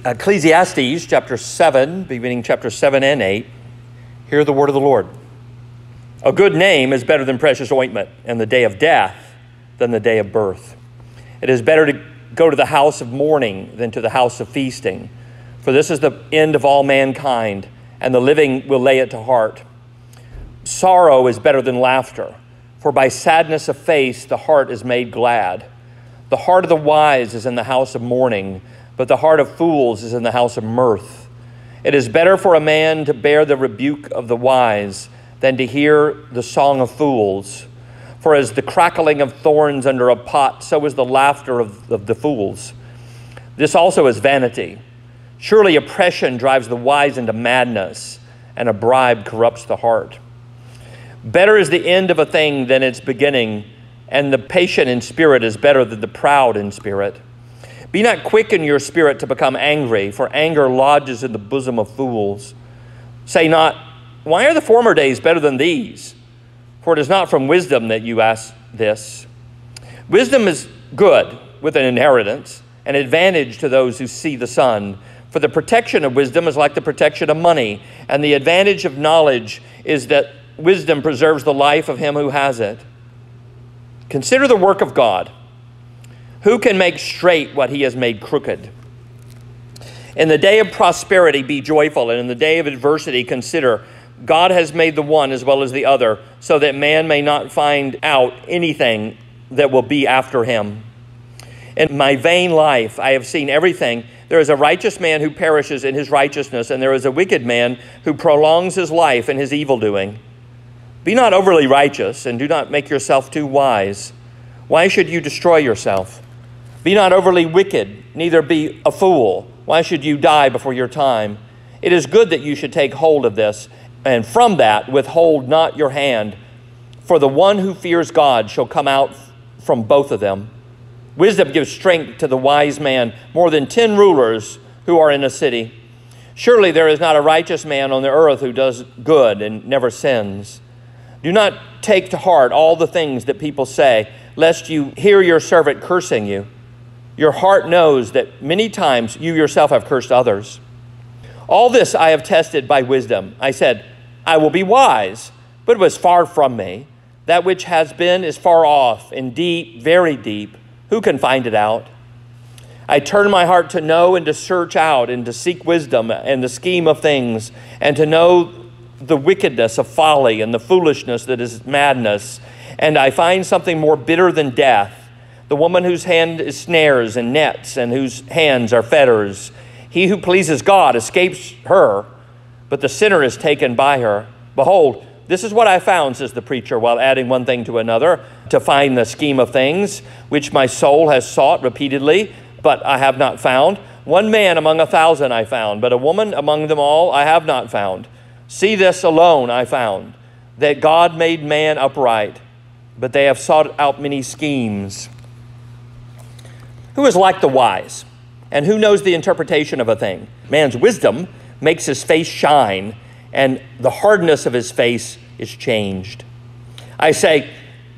Ecclesiastes chapter 7, beginning chapter 7 and 8, hear the word of the Lord. A good name is better than precious ointment, and the day of death than the day of birth. It is better to go to the house of mourning than to the house of feasting, for this is the end of all mankind, and the living will lay it to heart. Sorrow is better than laughter, for by sadness of face the heart is made glad. The heart of the wise is in the house of mourning, but the heart of fools is in the house of mirth. It is better for a man to bear the rebuke of the wise than to hear the song of fools. For as the crackling of thorns under a pot, so is the laughter of the fools. This also is vanity. Surely oppression drives the wise into madness, and a bribe corrupts the heart. Better is the end of a thing than its beginning, and the patient in spirit is better than the proud in spirit. Be not quick in your spirit to become angry, for anger lodges in the bosom of fools. Say not, why are the former days better than these? For it is not from wisdom that you ask this. Wisdom is good with an inheritance, an advantage to those who see the sun. For the protection of wisdom is like the protection of money, and the advantage of knowledge is that wisdom preserves the life of him who has it. Consider the work of God. Who can make straight what he has made crooked? In the day of prosperity, be joyful, and in the day of adversity, consider God has made the one as well as the other, so that man may not find out anything that will be after him. In my vain life, I have seen everything. There is a righteous man who perishes in his righteousness, and there is a wicked man who prolongs his life in his evildoing. Be not overly righteous, and do not make yourself too wise. Why should you destroy yourself? Be not overly wicked, neither be a fool. Why should you die before your time? It is good that you should take hold of this, and from that withhold not your hand. For the one who fears God shall come out from both of them. Wisdom gives strength to the wise man, more than 10 rulers who are in a city. Surely there is not a righteous man on the earth who does good and never sins. Do not take to heart all the things that people say, lest you hear your servant cursing you. Your heart knows that many times you yourself have cursed others. All this I have tested by wisdom. I said, I will be wise, but it was far from me. That which has been is far off and deep, very deep. Who can find it out? I turned my heart to know and to search out and to seek wisdom and the scheme of things, and to know the wickedness of folly and the foolishness that is madness. And I find something more bitter than death. The woman whose hand is snares and nets, and whose hands are fetters. He who pleases God escapes her, but the sinner is taken by her. Behold, this is what I found, says the preacher, while adding one thing to another, to find the scheme of things, which my soul has sought repeatedly, but I have not found. One man among 1,000 I found, but a woman among them all I have not found. See, this alone I found, that God made man upright, but they have sought out many schemes. Who is like the wise, and who knows the interpretation of a thing? Man's wisdom makes his face shine, and the hardness of his face is changed. I say,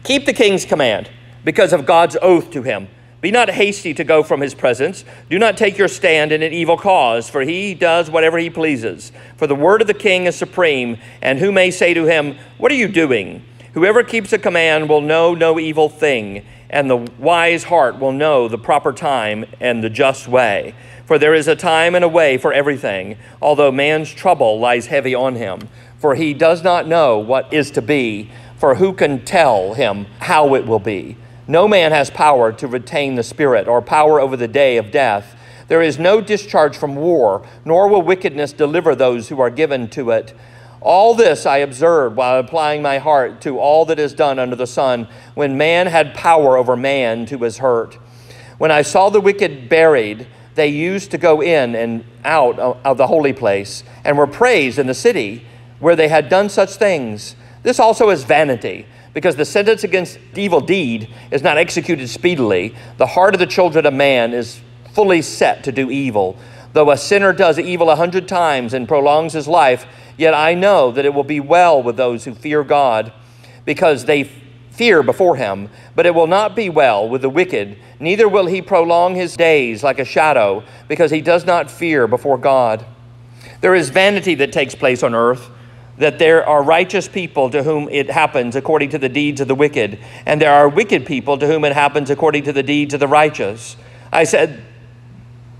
keep the king's command, because of God's oath to him. Be not hasty to go from his presence. Do not take your stand in an evil cause, for he does whatever he pleases. For the word of the king is supreme, and who may say to him, what are you doing? Whoever keeps a command will know no evil thing, and the wise heart will know the proper time and the just way. For there is a time and a way for everything, although man's trouble lies heavy on him. For he does not know what is to be, for who can tell him how it will be? No man has power to retain the spirit, or power over the day of death. There is no discharge from war, nor will wickedness deliver those who are given to it. All this I observed while applying my heart to all that is done under the sun, when man had power over man to his hurt. When I saw the wicked buried, they used to go in and out of the holy place, and were praised in the city where they had done such things. This also is vanity, because the sentence against evil deed is not executed speedily. The heart of the children of man is fully set to do evil. Though a sinner does evil 100 times and prolongs his life, yet I know that it will be well with those who fear God, because they fear before him, but it will not be well with the wicked, neither will he prolong his days like a shadow, because he does not fear before God. There is vanity that takes place on earth, that there are righteous people to whom it happens according to the deeds of the wicked, and there are wicked people to whom it happens according to the deeds of the righteous. I said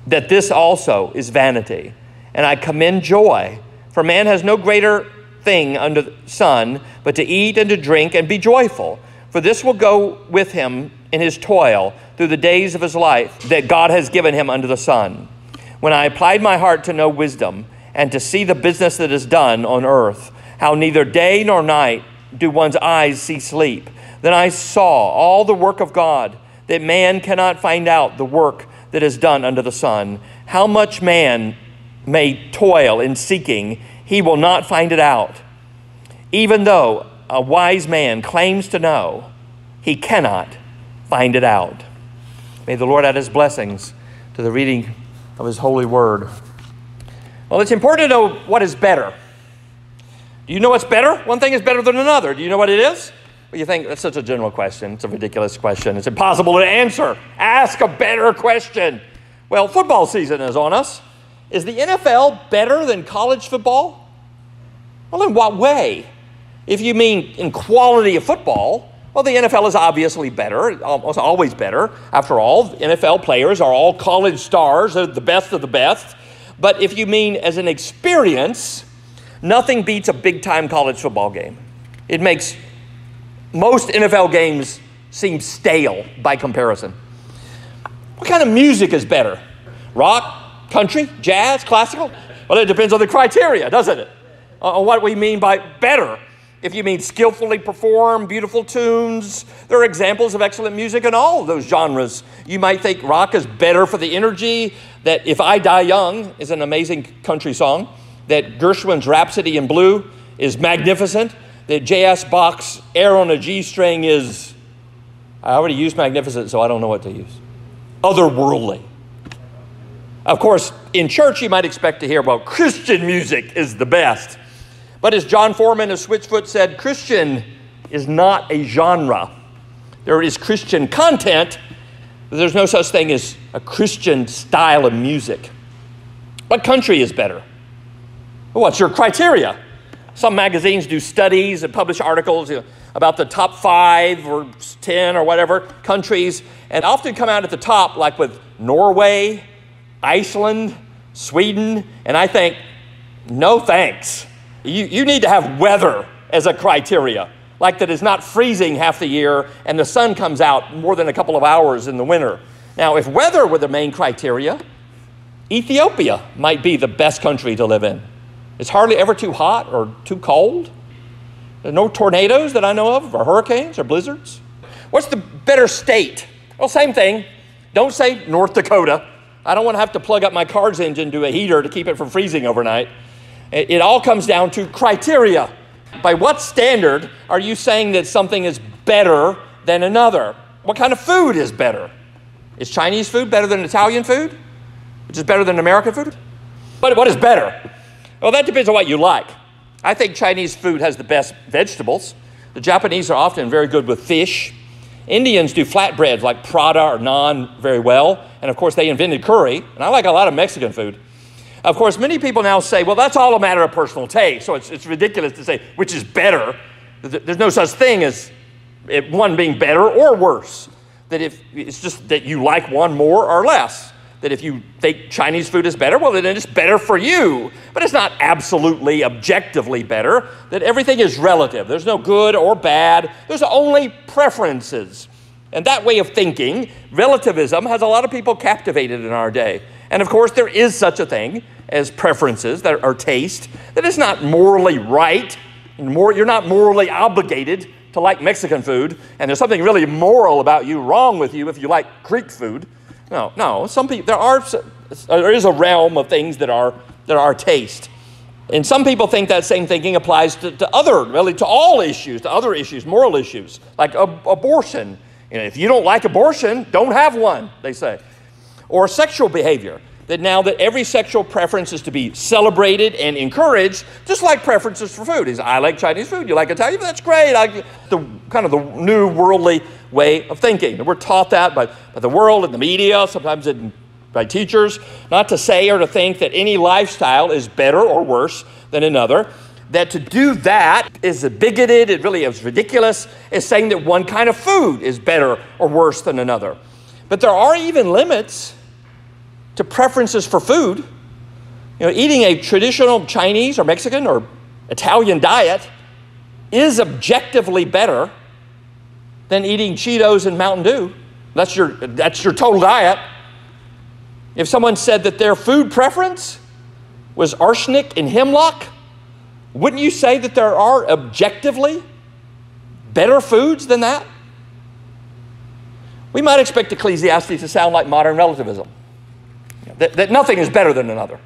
that this also is vanity, and I commend joy, for man has no greater thing under the sun, but to eat and to drink and be joyful. For this will go with him in his toil through the days of his life that God has given him under the sun. When I applied my heart to know wisdom and to see the business that is done on earth, how neither day nor night do one's eyes see sleep, then I saw all the work of God, that man cannot find out the work that is done under the sun. How much man may toil in seeking, he will not find it out. Even though a wise man claims to know, he cannot find it out. May the Lord add his blessings to the reading of his holy word. Well, it's important to know what is better. Do you know what's better? One thing is better than another. Do you know what it is? Well, you think that's such a general question. It's a ridiculous question. It's impossible to answer. Ask a better question. Well, football season is on us. Is the NFL better than college football? Well, in what way? If you mean in quality of football, well, the NFL is obviously better, almost always better. After all, NFL players are all college stars, they're the best of the best. But if you mean as an experience, nothing beats a big-time college football game. It makes most NFL games seem stale by comparison. What kind of music is better? Rock, country, jazz, classical? Well, it depends on the criteria, doesn't it? On what we mean by better. If you mean skillfully performed, beautiful tunes, there are examples of excellent music in all of those genres. You might think rock is better for the energy, that If I Die Young is an amazing country song, that Gershwin's Rhapsody in Blue is magnificent, that J.S. Bach's Air on a G string is, I already used magnificent, so I don't know what to use, otherworldly. Of course, in church you might expect to hear, well, Christian music is the best. But as John Foreman of Switchfoot said, Christian is not a genre. There is Christian content, but there's no such thing as a Christian style of music. What country is better? Well, what's your criteria? Some magazines do studies and publish articles about the top 5 or 10 or whatever countries, and often come out at the top, like with Norway, Iceland, Sweden, and I think, no thanks. You need to have weather as a criteria, like that it's not freezing half the year and the sun comes out more than a couple of hours in the winter. Now, if weather were the main criteria, Ethiopia might be the best country to live in. It's hardly ever too hot or too cold. There are no tornadoes that I know of, or hurricanes or blizzards. What's the better state? Well, same thing. Don't say North Dakota. I don't want to have to plug up my car's engine to a heater to keep it from freezing overnight. It all comes down to criteria. By what standard are you saying that something is better than another? What kind of food is better? Is Chinese food better than Italian food? Which is better than American food? But what is better? Well, that depends on what you like. I think Chinese food has the best vegetables. The Japanese are often very good with fish. Indians do flatbreads like prata or naan very well. And of course, they invented curry. And I like a lot of Mexican food. Of course, many people now say, well, that's all a matter of personal taste. So it's ridiculous to say which is better. There's no such thing as one being better or worse. That if it's just that you like one more or less. That if you think Chinese food is better, well, then it's better for you. But it's not absolutely, objectively better. That everything is relative. There's no good or bad. There's only preferences. And that way of thinking, relativism, has a lot of people captivated in our day. And of course, there is such a thing as preferences that are taste, that is not morally right. You're not morally obligated to like Mexican food, and there's something really moral about you, wrong with you, if you like Greek food. No. Some people, there is a realm of things that are taste. And some people think that same thinking applies to all issues, to other issues, moral issues, like abortion. If you don't like abortion, don't have one, they say. Or sexual behavior. that now that every sexual preference is to be celebrated and encouraged, just like preferences for food. I like Chinese food, you like Italian food, that's great. The kind of the new worldly way of thinking. And we're taught that by the world and the media, sometimes by teachers, not to say or to think that any lifestyle is better or worse than another. That to do that is bigoted, it really is ridiculous, is saying that one kind of food is better or worse than another. But there are even limits to preferences for food. You know, eating a traditional Chinese or Mexican or Italian diet is objectively better than eating Cheetos and Mountain Dew. That's your total diet. If someone said that their food preference was arsenic and hemlock, wouldn't you say that there are objectively better foods than that? We might expect Ecclesiastes to sound like modern relativism, that nothing is better than another.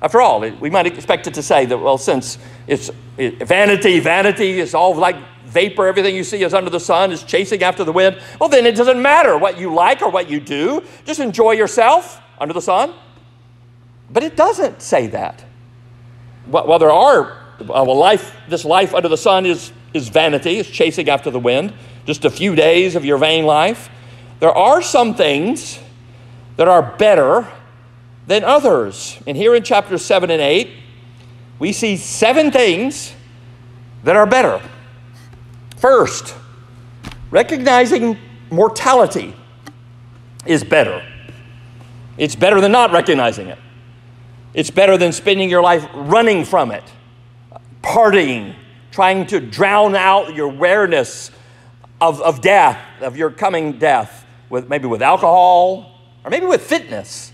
After all, we might expect it to say that, well, since it's vanity is all like vapor, everything you see is under the sun, is chasing after the wind, well, then it doesn't matter what you like or what you do. Just enjoy yourself under the sun. But it doesn't say that. Well, there are, this life under the sun is vanity, it's chasing after the wind, just a few days of your vain life. There are some things that are better than others. And here in chapters 7 and 8, we see 7 things that are better. First, recognizing mortality is better. It's better than not recognizing it. It's better than spending your life running from it, partying, trying to drown out your awareness of death, of your coming death, maybe with alcohol or maybe with fitness.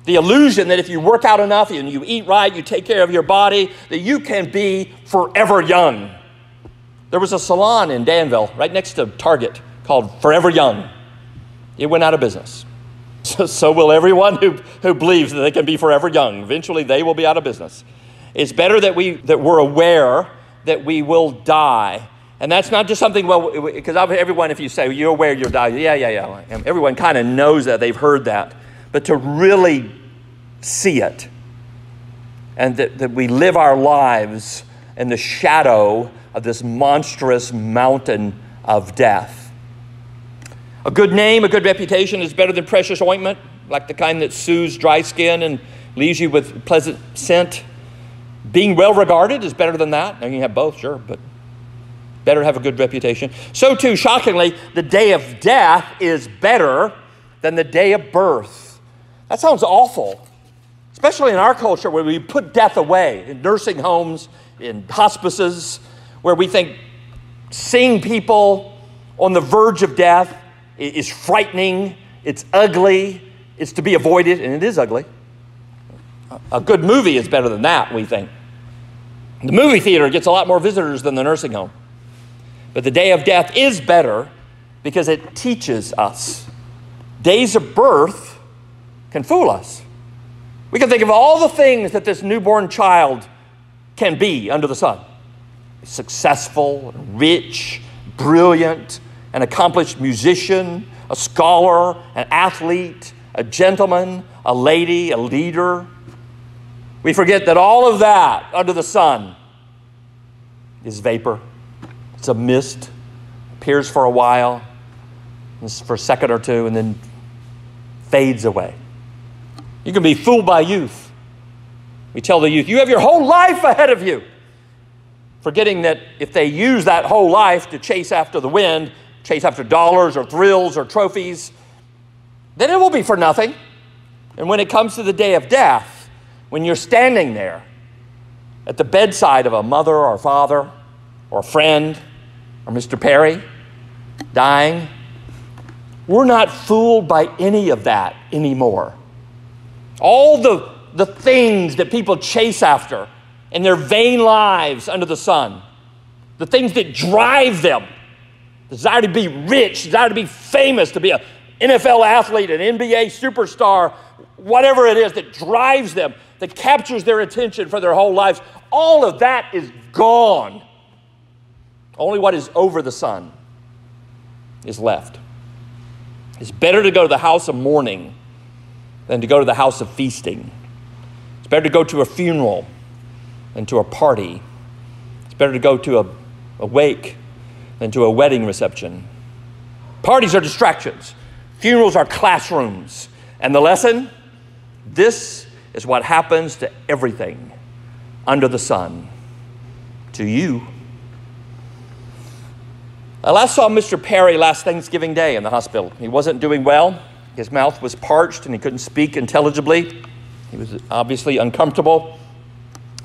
The illusion that if you work out enough and you eat right, you take care of your body, that you can be forever young. There was a salon in Danville right next to Target called Forever Young. It went out of business. So will everyone who believes that they can be forever young. Eventually they will be out of business. It's better that we're aware that we will die. And that's not just something, because everyone, if you say, you're aware you'll die, yeah. Everyone kind of knows that, they've heard that. But to really see it, and that we live our lives in the shadow of this monstrous mountain of death. A good name, a good reputation is better than precious ointment, like the kind that soothes dry skin and leaves you with pleasant scent. Being well regarded is better than that. Now you can have both, sure, but better to have a good reputation. So too, shockingly, the day of death is better than the day of birth. That sounds awful, especially in our culture where we put death away in nursing homes, in hospices, where we think seeing people on the verge of death is frightening, it's ugly, it's to be avoided, and it is ugly. A good movie is better than that, we think. The movie theater gets a lot more visitors than the nursing home. But the day of death is better because it teaches us. Days of birth can fool us. We can think of all the things that this newborn child can be under the sun. Successful, rich, brilliant, an accomplished musician, a scholar, an athlete, a gentleman, a lady, a leader. We forget that all of that under the sun is vapor. It's a mist, appears for a while, for a second or two, and then fades away. You can be fooled by youth. We tell the youth, you have your whole life ahead of you, forgetting that if they use that whole life to chase after the wind, chase after dollars or thrills or trophies, then it will be for nothing. And when it comes to the day of death, when you're standing there at the bedside of a mother or father or friend or Mr. Perry dying, we're not fooled by any of that anymore. All the things that people chase after in their vain lives under the sun, the things that drive them, desire to be rich, desire to be famous, to be an NFL athlete, an NBA superstar, whatever it is that drives them, that captures their attention for their whole lives, all of that is gone. Only what is over the sun is left. It's better to go to the house of mourning than to go to the house of feasting. It's better to go to a funeral than to a party. It's better to go to a wake than to a wedding reception. Parties are distractions. Funerals are classrooms. And the lesson? This is what happens to everything under the sun. To you. I last saw Mr. Perry last Thanksgiving Day in the hospital. He wasn't doing well. His mouth was parched and he couldn't speak intelligibly. He was obviously uncomfortable.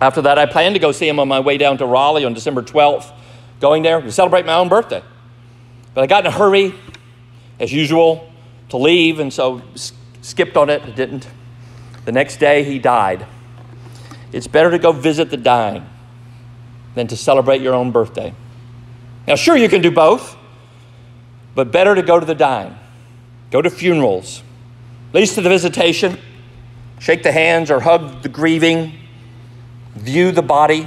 After that, I planned to go see him on my way down to Raleigh on December 12th, going there to celebrate my own birthday. But I got in a hurry, as usual, to leave, and so skipped on it. I didn't. The next day, he died. It's better to go visit the dying than to celebrate your own birthday. Now, sure, you can do both, but better to go to the dying. Go to funerals, at least to the visitation, shake the hands or hug the grieving, view the body,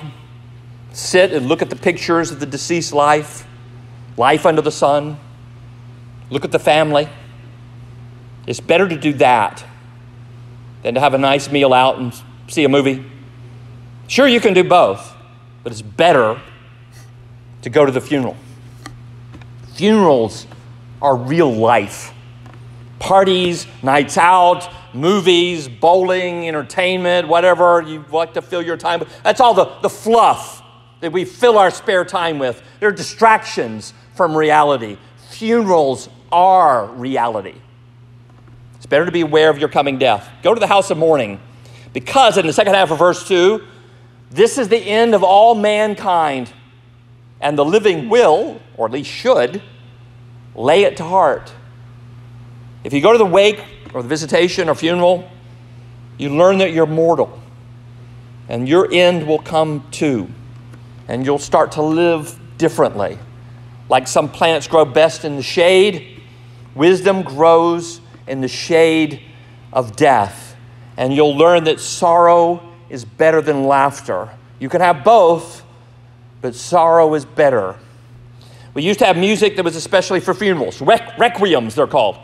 sit and look at the pictures of the deceased life under the sun, look at the family. It's better to do that than to have a nice meal out and see a movie. Sure, you can do both, but it's better to go to the funeral. Funerals are real life. Parties, nights out, movies, bowling, entertainment, whatever you like to fill your time with. That's all the fluff that we fill our spare time with. They're distractions from reality. Funerals are reality. It's better to be aware of your coming death. Go to the house of mourning, because in the second half of verse 2, this is the end of all mankind, and the living will, or at least should, lay it to heart. If you go to the wake or the visitation or funeral, you learn that you're mortal, and your end will come too, and you'll start to live differently. Like some plants grow best in the shade, wisdom grows in the shade of death, and you'll learn that sorrow is better than laughter. You can have both, but sorrow is better. We used to have music that was especially for funerals. Requiems, they're called.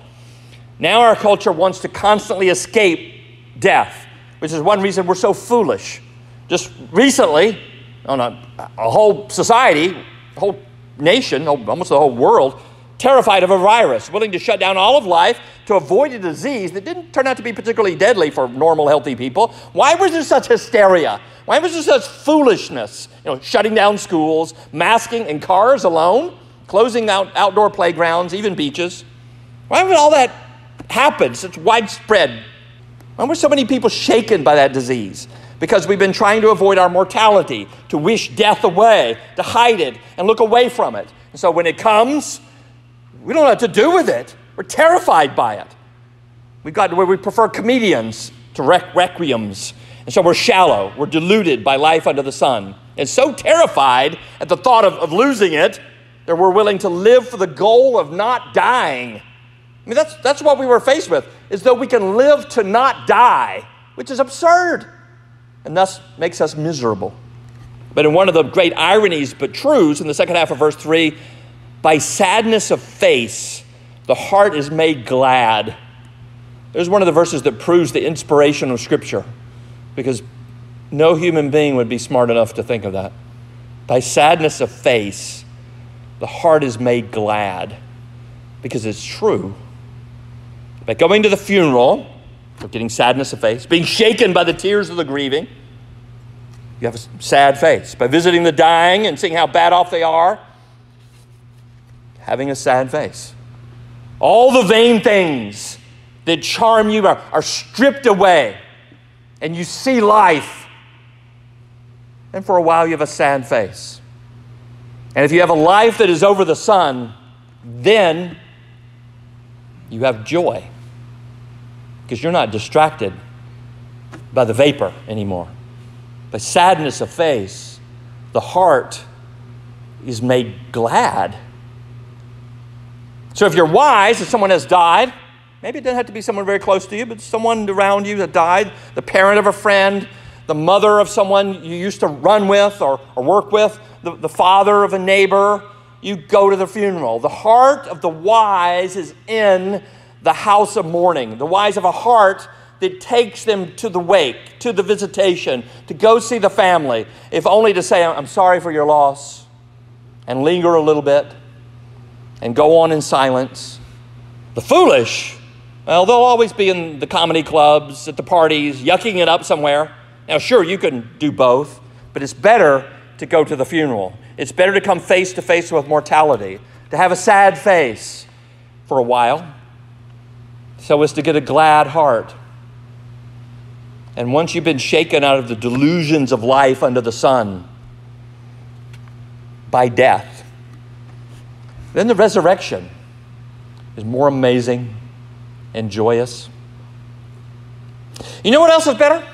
Now our culture wants to constantly escape death, which is one reason we're so foolish. Just recently, on a whole society, a whole nation, almost the whole world, terrified of a virus, willing to shut down all of life to avoid a disease that didn't turn out to be particularly deadly for normal, healthy people. Why was there such hysteria? Why was there such foolishness? Shutting down schools, masking in cars alone, closing out outdoor playgrounds, even beaches. Why would all that happen, such widespread? Why were so many people shaken by that disease? Because we've been trying to avoid our mortality, to wish death away, to hide it and look away from it. And so when it comes, we don't know what to do with it. We're terrified by it. We've got to where we prefer comedians to requiems. And so we're shallow. We're deluded by life under the sun. And so terrified at the thought of losing it that we're willing to live for the goal of not dying. I mean, that's what we were faced with, is though we can live to not die, which is absurd, and thus makes us miserable. But in one of the great ironies but truths in the second half of verse 3, by sadness of face, the heart is made glad. There's one of the verses that proves the inspiration of Scripture, because no human being would be smart enough to think of that. By sadness of face, the heart is made glad, because it's true. By going to the funeral, or getting sadness of face, being shaken by the tears of the grieving, you have a sad face. By visiting the dying and seeing how bad off they are, having a sad face. All the vain things that charm you are stripped away, and you see life, and for a while you have a sad face. And if you have a life that is over the sun, then you have joy, because you're not distracted by the vapor anymore. By sadness of face, the heart is made glad. So if you're wise, if someone has died, maybe it doesn't have to be someone very close to you, but someone around you that died, the parent of a friend, the mother of someone you used to run with or work with, the father of a neighbor, you go to the funeral. The heart of the wise is in the house of mourning. The wise have a heart that takes them to the wake, to the visitation, to go see the family, if only to say, I'm sorry for your loss, and linger a little bit, and go on in silence. The foolish, well, they'll always be in the comedy clubs, at the parties, yucking it up somewhere. Now, sure, you can do both, but it's better to go to the funeral. It's better to come face to face with mortality, to have a sad face for a while, so as to get a glad heart. And once you've been shaken out of the delusions of life under the sun by death, then the resurrection is more amazing and joyous. You know what else is better?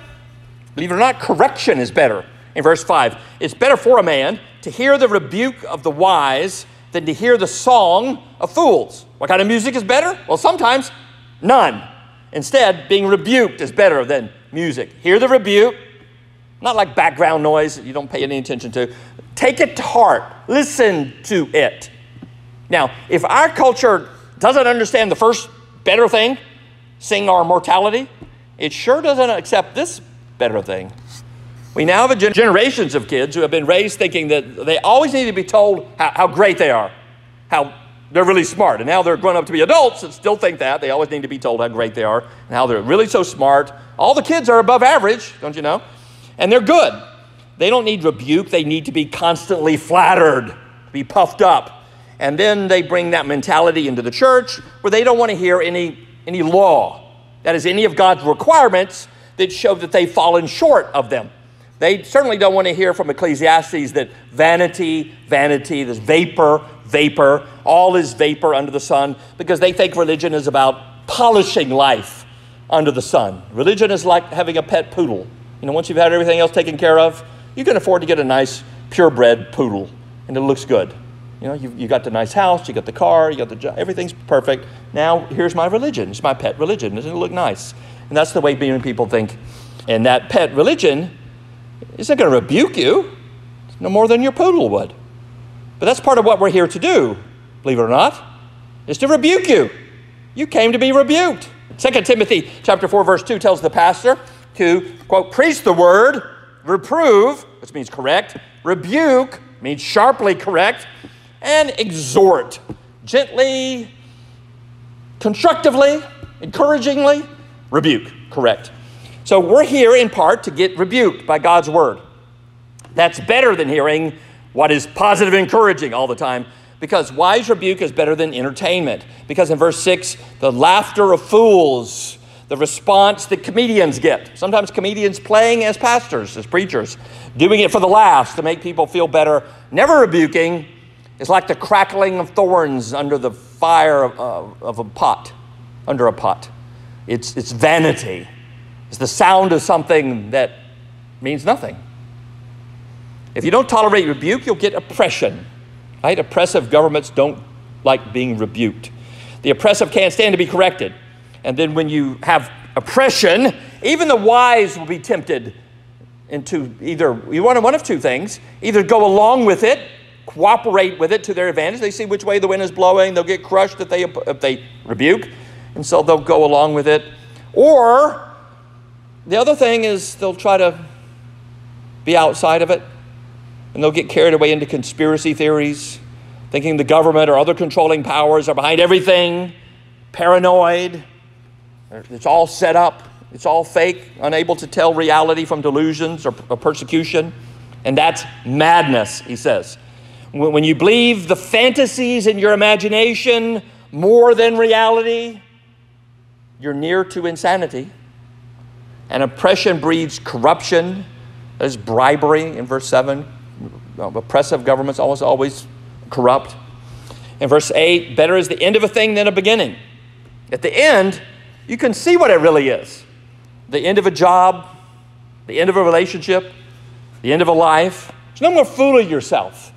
Believe it or not, correction is better. In verse 5, it's better for a man to hear the rebuke of the wise than to hear the song of fools. What kind of music is better? Well, sometimes none. Instead, being rebuked is better than music. Hear the rebuke, not like background noise that you don't pay any attention to. Take it to heart. Listen to it. Now, if our culture doesn't understand the first better thing, sing our mortality, it sure doesn't accept this better thing. We now have generations of kids who have been raised thinking that they always need to be told how great they are, how they're really smart. And now they're grown up to be adults and still think that. They always need to be told how great they are and how they're really so smart. All the kids are above average, don't you know? And they're good. They don't need rebuke. They need to be constantly flattered, be puffed up. And then they bring that mentality into the church where they don't want to hear any law. That is, any of God's requirements that show that they've fallen short of them. They certainly don't want to hear from Ecclesiastes that vanity, there's vapor, all is vapor under the sun, because they think religion is about polishing life under the sun. Religion is like having a pet poodle. You know, once you've had everything else taken care of, you can afford to get a nice purebred poodle, and it looks good. You know, you got the nice house, you got the car, you got the job, everything's perfect. Now, here's my religion. It's my pet religion. Doesn't it look nice? And that's the way many people think. And that pet religion isn't going to rebuke you no more than your poodle would. But that's part of what we're here to do, believe it or not, is to rebuke you. You came to be rebuked. 2 Timothy chapter 4, verse 2 tells the pastor to, quote, preach the word, reprove, which means correct, rebuke, means sharply correct, and exhort, gently, constructively, encouragingly, rebuke, correct. So we're here in part to get rebuked by God's word. That's better than hearing what is positive and encouraging all the time, because wise rebuke is better than entertainment. Because in verse 6, the laughter of fools, the response that comedians get. Sometimes comedians playing as pastors, as preachers, doing it for the laughs to make people feel better. Never rebuking is like the crackling of thorns under the fire of a pot, under a pot. It's vanity. It's the sound of something that means nothing. If you don't tolerate rebuke, you'll get oppression. Right? Oppressive governments don't like being rebuked. The oppressive can't stand to be corrected. And then when you have oppression, even the wise will be tempted into either, you want one of two things, either go along with it, cooperate with it to their advantage. They see which way the wind is blowing. They'll get crushed if they rebuke. And so they'll go along with it. Or the other thing is they'll try to be outside of it. And they'll get carried away into conspiracy theories, thinking the government or other controlling powers are behind everything, paranoid. It's all set up. It's all fake, unable to tell reality from delusions or persecution. And that's madness, he says. When you believe the fantasies in your imagination more than reality, you're near to insanity. And oppression breeds corruption. There's bribery in verse 7. Oppressive governments always corrupt. In verse 8, better is the end of a thing than a beginning. At the end, you can see what it really is. The end of a job, the end of a relationship, the end of a life. There's no more fooling yourself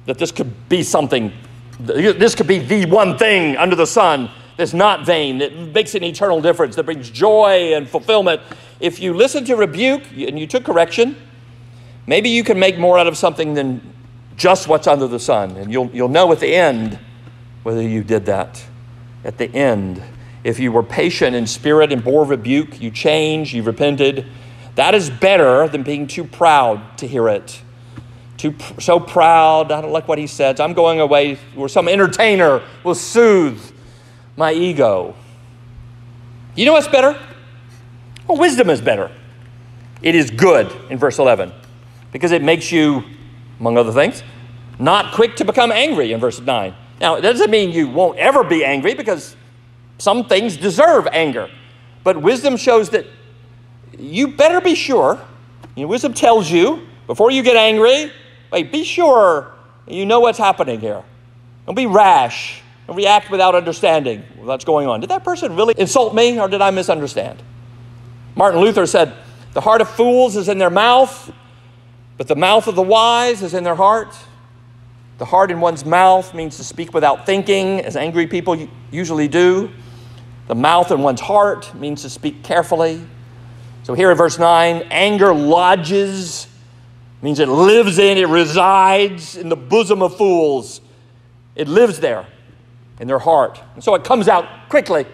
that this could be something, this could be the one thing under the sun that's not vain, that makes an eternal difference, that brings joy and fulfillment. If you listen to rebuke and you took correction, maybe you can make more out of something than just what's under the sun. And you'll know at the end whether you did that. At the end. if you were patient in spirit and bore rebuke, you changed, you repented, that is better than being too proud to hear it. So proud, I don't like what he says. I'm going away where some entertainer will soothe my ego. You know what's better? Well, wisdom is better. It is good in verse 11 because it makes you, among other things, not quick to become angry in verse 9. Now, it doesn't mean you won't ever be angry because some things deserve anger. But wisdom shows that you better be sure. Wisdom tells you before you get angry, wait, be sure you know what's happening here. Don't be rash. Don't react without understanding what's going on. Did that person really insult me or did I misunderstand? Martin Luther said, the heart of fools is in their mouth, but the mouth of the wise is in their heart. The heart in one's mouth means to speak without thinking, as angry people usually do. The mouth in one's heart means to speak carefully. So here in verse 9, anger lodges, means it lives in, it resides in the bosom of fools. It lives there in their heart. And so it comes out quickly.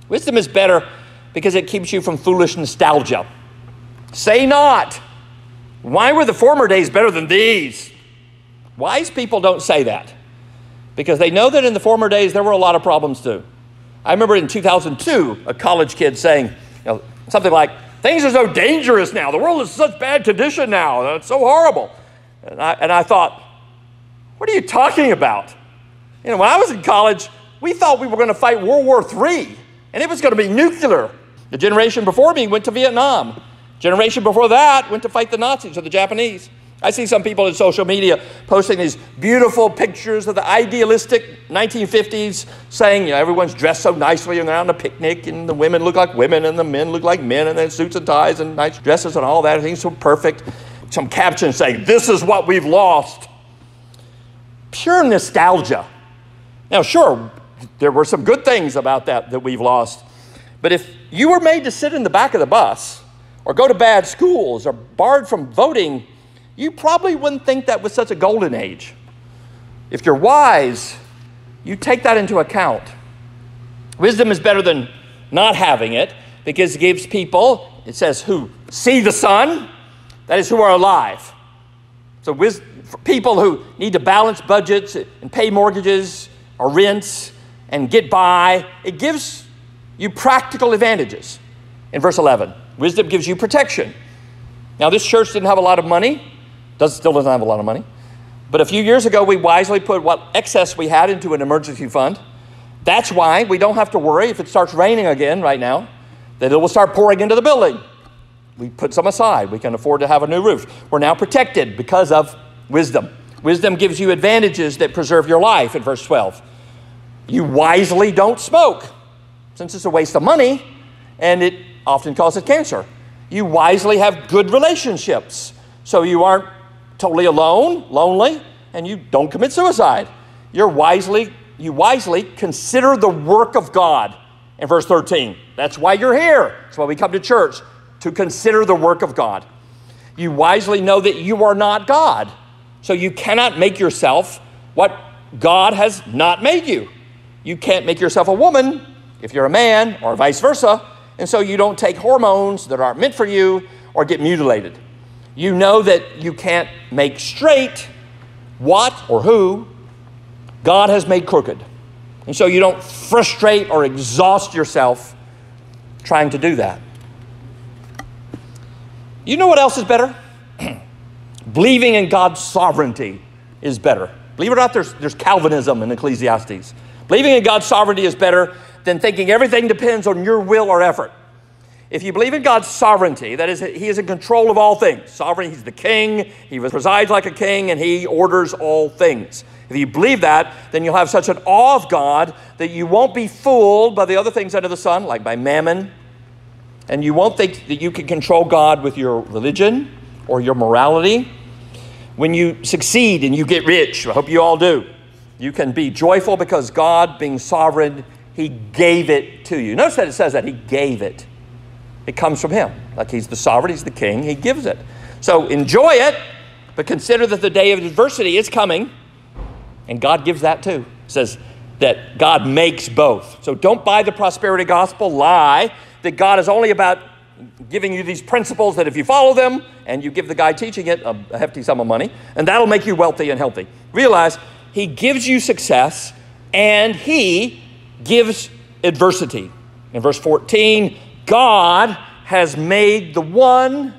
Wisdom is better because it keeps you from foolish nostalgia. Say not, why were the former days better than these? Wise people don't say that because they know that in the former days there were a lot of problems too. I remember in 2002, a college kid saying, something like, things are so dangerous now. The world is in such bad condition now. It's so horrible. And I thought, what are you talking about? When I was in college, we thought we were going to fight World War III, and it was going to be nuclear. The generation before me went to Vietnam. Generation before that went to fight the Nazis or the Japanese. I see some people in social media posting these beautiful pictures of the idealistic 1950s saying, everyone's dressed so nicely and they're on a picnic and the women look like women and the men look like men and then suits and ties and nice dresses and all that. Everything's so perfect. Some caption saying, this is what we've lost. Pure nostalgia. Now, sure, there were some good things about that we've lost. But if you were made to sit in the back of the bus or go to bad schools or barred from voting, you probably wouldn't think that was such a golden age. If you're wise, you take that into account. Wisdom is better than not having it because it gives people, it says, who see the sun, that is, who are alive. So for people who need to balance budgets and pay mortgages or rents and get by, it gives you practical advantages. In verse 11, wisdom gives you protection. Now, this church didn't have a lot of money. Still doesn't have a lot of money. But a few years ago, we wisely put what excess we had into an emergency fund. That's why we don't have to worry if it starts raining again right now, that it will start pouring into the building. We put some aside. We can afford to have a new roof. We're now protected because of wisdom. Wisdom gives you advantages that preserve your life in verse 12. You wisely don't smoke, since it's a waste of money and it often causes cancer. You wisely have good relationships, so you aren't totally alone, lonely, and you don't commit suicide. You wisely consider the work of God in verse 13. That's why you're here. That's why we come to church, to consider the work of God. You wisely know that you are not God, so you cannot make yourself what God has not made you. You can't make yourself a woman if you're a man or vice versa, and so you don't take hormones that aren't meant for you or get mutilated. You know that you can't make straight what or who God has made crooked. And so you don't frustrate or exhaust yourself trying to do that. You know what else is better? Believing in God's sovereignty is better. Believe it or not, there's Calvinism in Ecclesiastes. Believing in God's sovereignty is better than thinking everything depends on your will or effort. If you believe in God's sovereignty, that is, he is in control of all things. Sovereign, he's the king, he presides like a king, and he orders all things. If you believe that, then you'll have such an awe of God that you won't be fooled by the other things under the sun, like by mammon, and you won't think that you can control God with your religion or your morality. When you succeed and you get rich, I hope you all do, you can be joyful because God, being sovereign, he gave it to you. Notice that it says that he gave it. It comes from him. Like he's the sovereign, he's the king, he gives it. So enjoy it, but consider that the day of adversity is coming, and God gives that too. It says, that God makes both. So don't buy the prosperity gospel lie that God is only about giving you these principles that if you follow them and you give the guy teaching it a hefty sum of money, and that'll make you wealthy and healthy. Realize he gives you success and he gives adversity. In verse 14, God has made the one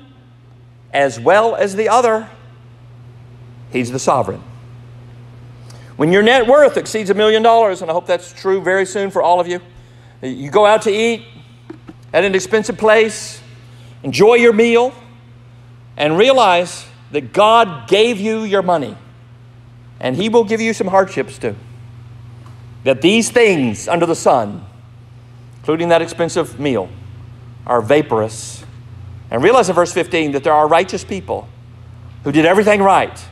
as well as the other. He's the sovereign. When your net worth exceeds $1 million, and I hope that's true very soon for all of you, you go out to eat at an expensive place, enjoy your meal, and realize that God gave you your money, and he will give you some hardships too. That these things under the sun, including that expensive meal, are vaporous. And realize in verse 15 that there are righteous people who did everything right.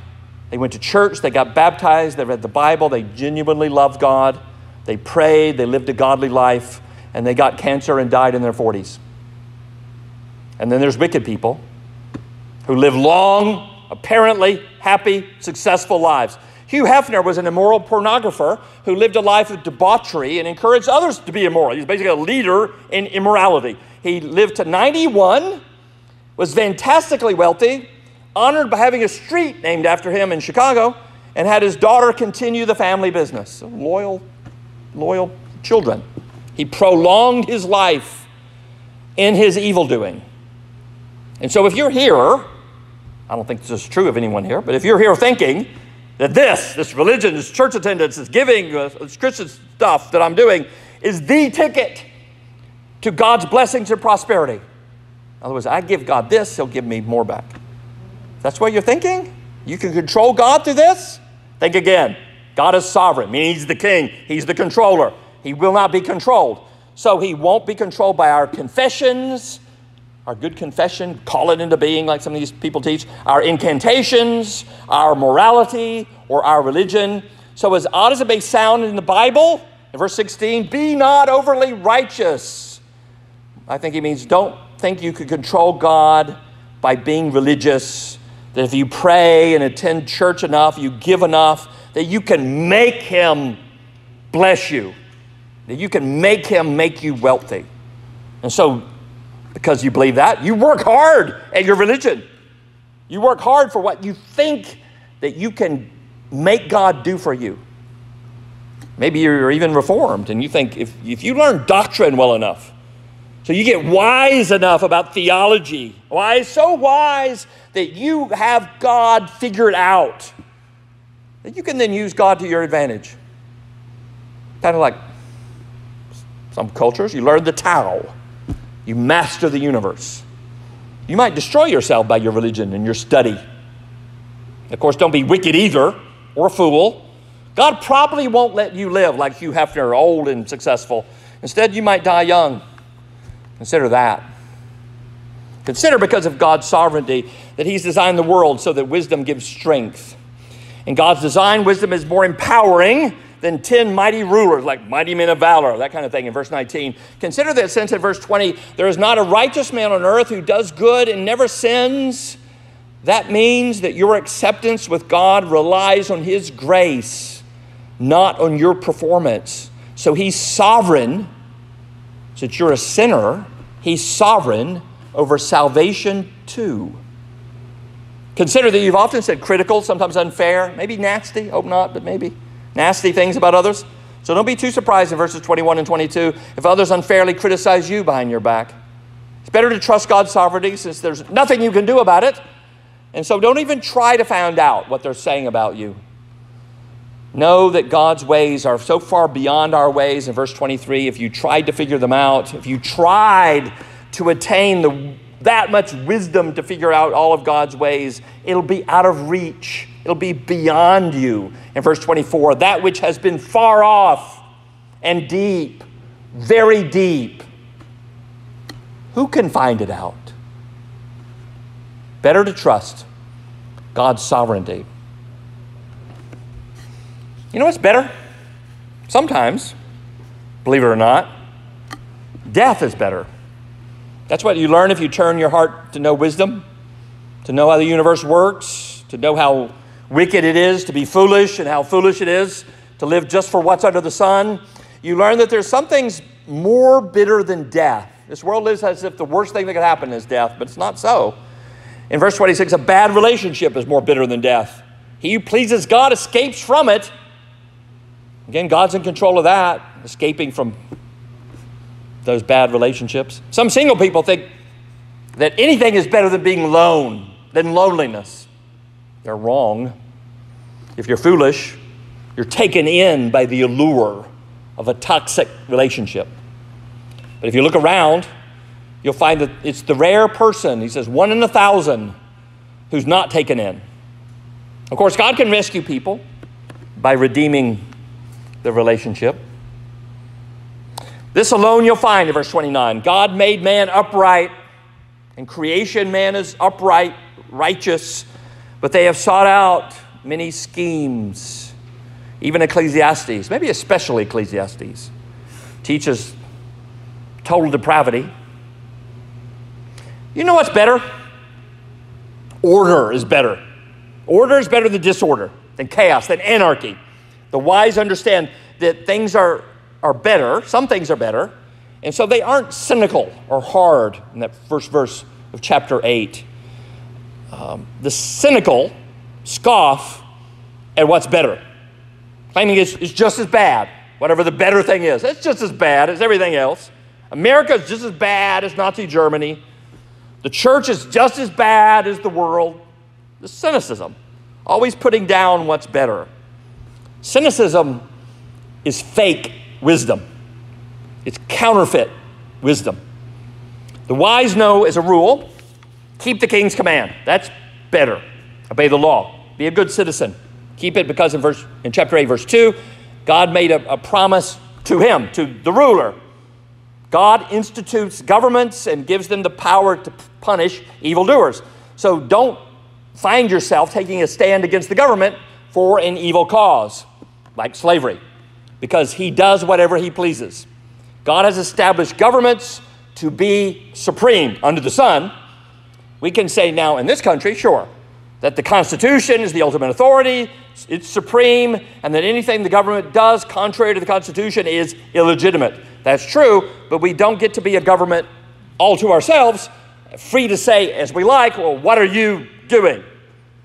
They went to church, they got baptized, they read the Bible, they genuinely loved God, they prayed, they lived a godly life, and they got cancer and died in their 40s. And then there's wicked people who live long, apparently happy, successful lives. Hugh Hefner was an immoral pornographer who lived a life of debauchery and encouraged others to be immoral. He's basically a leader in immorality. He lived to 91, was fantastically wealthy, honored by having a street named after him in Chicago, and had his daughter continue the family business. So loyal children. He prolonged his life in his evil doing. And so if you're here, I don't think this is true of anyone here, but if you're here thinking that this religion, this church attendance, this giving, this Christian stuff that I'm doing is the ticket to God's blessings and prosperity. In other words, I give God this, he'll give me more back. That's what you're thinking? You can control God through this? Think again. God is sovereign, meaning he's the king. He's the controller. He will not be controlled. So he won't be controlled by our confessions, our good confession, call it into being like some of these people teach, our incantations, our morality, or our religion. So as odd as it may sound in the Bible, in verse 16, be not overly righteous. I think he means don't think you could control God by being religious, that if you pray and attend church enough, you give enough, that you can make him bless you, that you can make him make you wealthy. And so, because you believe that, you work hard at your religion. You work hard for what you think that you can make God do for you. Maybe you're even reformed and you think if you learn doctrine well enough, so you get wise enough about theology, so wise that you have God figured out, that you can then use God to your advantage. Kind of like some cultures, you learn the Tao. You master the universe. You might destroy yourself by your religion and your study. Of course, don't be wicked either or a fool. God probably won't let you live like Hugh Hefner, old and successful. Instead, you might die young. Consider that. Consider, because of God's sovereignty, that he's designed the world so that wisdom gives strength. In God's design, wisdom is more empowering than 10 mighty rulers, like mighty men of valor, that kind of thing in verse 19. Consider that since in verse 20, there is not a righteous man on earth who does good and never sins. That means that your acceptance with God relies on his grace, not on your performance. So he's sovereign. Since you're a sinner, he's sovereign over salvation too. Consider that you've often said critical, sometimes unfair, maybe nasty, hope not, but maybe nasty things about others. So don't be too surprised in verses 21 and 22 if others unfairly criticize you behind your back. It's better to trust God's sovereignty since there's nothing you can do about it. And so don't even try to find out what they're saying about you. Know that God's ways are so far beyond our ways. In verse 23, if you tried to figure them out, if you tried to attain that much wisdom to figure out all of God's ways, it'll be out of reach. It'll be beyond you. In verse 24, that which has been far off and deep, very deep, who can find it out? Better to trust God's sovereignty. You know what's better? Sometimes, believe it or not, death is better. That's what you learn if you turn your heart to know wisdom, to know how the universe works, to know how wicked it is to be foolish and how foolish it is to live just for what's under the sun, you learn that there's some things more bitter than death. This world lives as if the worst thing that could happen is death, but it's not so. In verse 26, a bad relationship is more bitter than death. He who pleases God escapes from it. Again, God's in control of that, escaping from those bad relationships. Some single people think that anything is better than being alone, than loneliness. They're wrong. If you're foolish, you're taken in by the allure of a toxic relationship. But if you look around, you'll find that it's the rare person, he says 1 in 1,000, who's not taken in. Of course, God can rescue people by redeeming the relationship. This alone you'll find in verse 29. God made man upright. In creation, man is upright, righteous, but they have sought out many schemes. Even Ecclesiastes, maybe especially Ecclesiastes, teaches total depravity. You know what's better? Order is better. Order is better than disorder, than chaos, than anarchy. The wise understand that things are better, some things are better, and so they aren't cynical or hard in that first verse of chapter 8. The cynical scoff at what's better, claiming it's just as bad, whatever the better thing is. It's just as bad as everything else. America is just as bad as Nazi Germany. The church is just as bad as the world. The cynicism, always putting down what's better. Cynicism is fake wisdom. It's counterfeit wisdom. The wise know, as a rule, keep the king's command. That's better. Obey the law. Be a good citizen. Keep it because in chapter 8, verse 2, God made a promise to him, to the ruler. God institutes governments and gives them the power to punish evildoers. So don't find yourself taking a stand against the government for an evil cause, like slavery, because he does whatever he pleases. God has established governments to be supreme under the sun. We can say now in this country, sure, that the Constitution is the ultimate authority, it's supreme, and that anything the government does contrary to the Constitution is illegitimate. That's true, but we don't get to be a government all to ourselves, free to say as we like, well, what are you doing?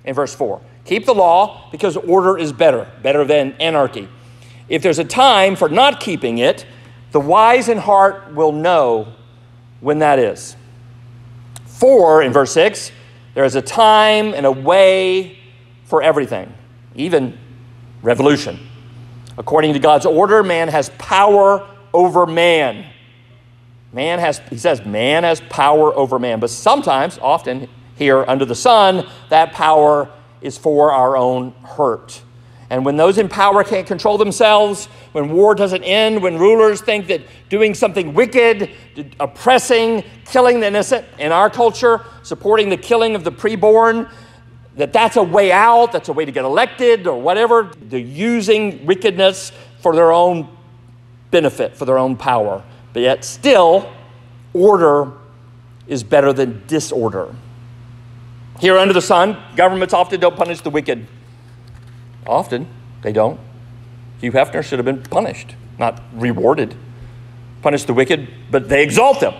In verse 4, keep the law because order is better than anarchy. If there's a time for not keeping it, the wise in heart will know when that is. For, in verse 6, there is a time and a way for everything, even revolution. According to God's order, man has power over man. He says man has power over man. But sometimes, often here under the sun, that power is for our own hurt. And when those in power can't control themselves, when war doesn't end, when rulers think that doing something wicked, oppressing, killing the innocent in our culture, supporting the killing of the preborn, that's a way out, that's a way to get elected or whatever, they're using wickedness for their own benefit, for their own power. But yet still, order is better than disorder. Here under the sun, governments often don't punish the wicked. Often, they don't. Hugh Hefner should have been punished, not rewarded. Punish the wicked, but they exalt them.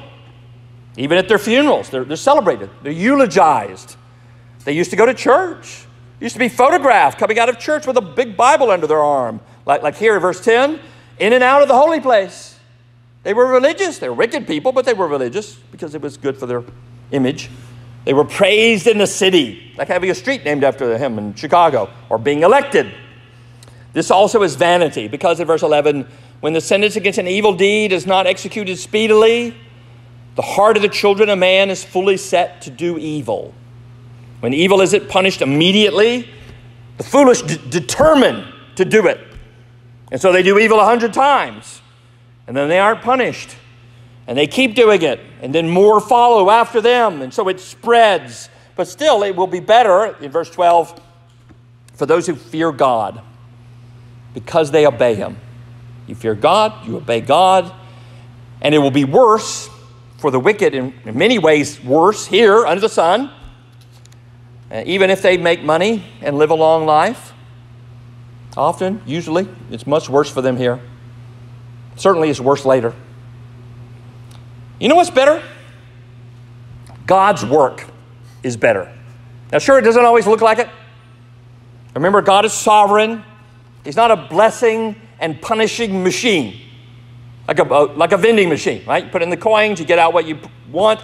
Even at their funerals, they're celebrated. They're eulogized. They used to go to church. Used to be photographed coming out of church with a big Bible under their arm. Like here in verse 10, in and out of the holy place. They were religious. They were wicked people, but they were religious because it was good for their image. They were praised in the city, like having a street named after him in Chicago, or being elected. This also is vanity, because in verse 11, when the sentence against an evil deed is not executed speedily, the heart of the children of man is fully set to do evil. When evil isn't punished immediately, the foolish determine to do it. And so they do evil 100 times, and then they aren't punished. And they keep doing it, and then more follow after them, and so it spreads. But still, it will be better, in verse 12, for those who fear God, because they obey him. You fear God, you obey God, and it will be worse for the wicked, in many ways worse here under the sun, even if they make money and live a long life. Often, usually, it's much worse for them here. Certainly it's worse later. You know what's better? God's work is better. Now, sure, it doesn't always look like it. Remember, God is sovereign. He's not a blessing and punishing machine, like a vending machine, right? You put in the coins, you get out what you want.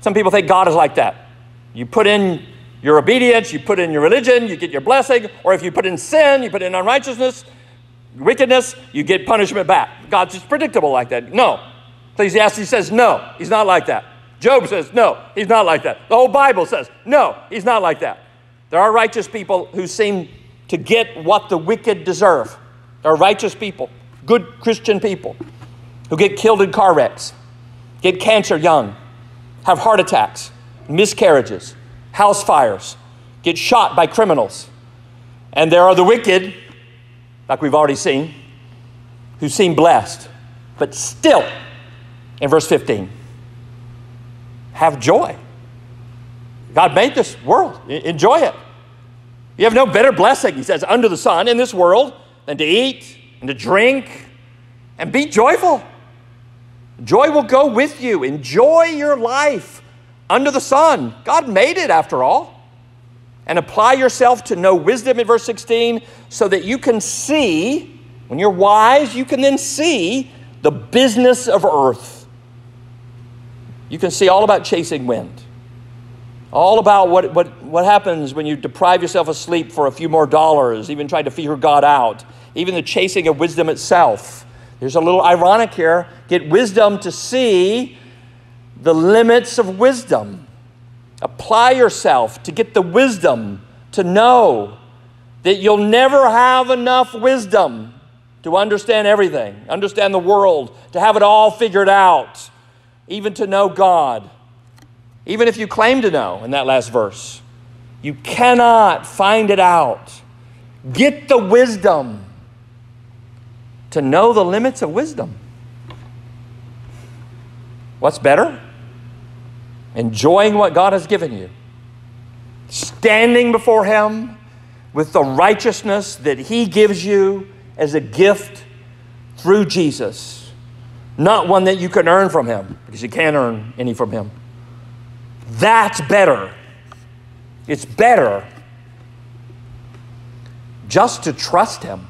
Some people think God is like that. You put in your obedience, you put in your religion, you get your blessing. Or if you put in sin, you put in unrighteousness, wickedness, you get punishment back. God's just predictable like that. No. Ecclesiastes says no, he's not like that. Job says no, he's not like that. The whole Bible says no, he's not like that. There are righteous people who seem to get what the wicked deserve. There are righteous people, good Christian people, who get killed in car wrecks, get cancer young, have heart attacks, miscarriages, house fires, get shot by criminals. And there are the wicked, like we've already seen, who seem blessed, but still, in verse 15, have joy. God made this world. Enjoy it. You have no better blessing, he says, under the sun in this world than to eat and to drink and be joyful. Joy will go with you. Enjoy your life under the sun. God made it after all. And apply yourself to know wisdom in verse 16 so that you can see, when you're wise, you can then see the business of earth. You can see all about chasing wind. All about what happens when you deprive yourself of sleep for a few more dollars, even trying to figure God out, even the chasing of wisdom itself. There's a little ironic here. Get wisdom to see the limits of wisdom. Apply yourself to get the wisdom to know that you'll never have enough wisdom to understand everything, understand the world, to have it all figured out, even to know God. Even if you claim to know in that last verse, you cannot find it out. Get the wisdom to know the limits of wisdom. What's better? Enjoying what God has given you. Standing before Him with the righteousness that He gives you as a gift through Jesus. Not one that you can earn from Him, because you can't earn any from Him. That's better. It's better just to trust Him.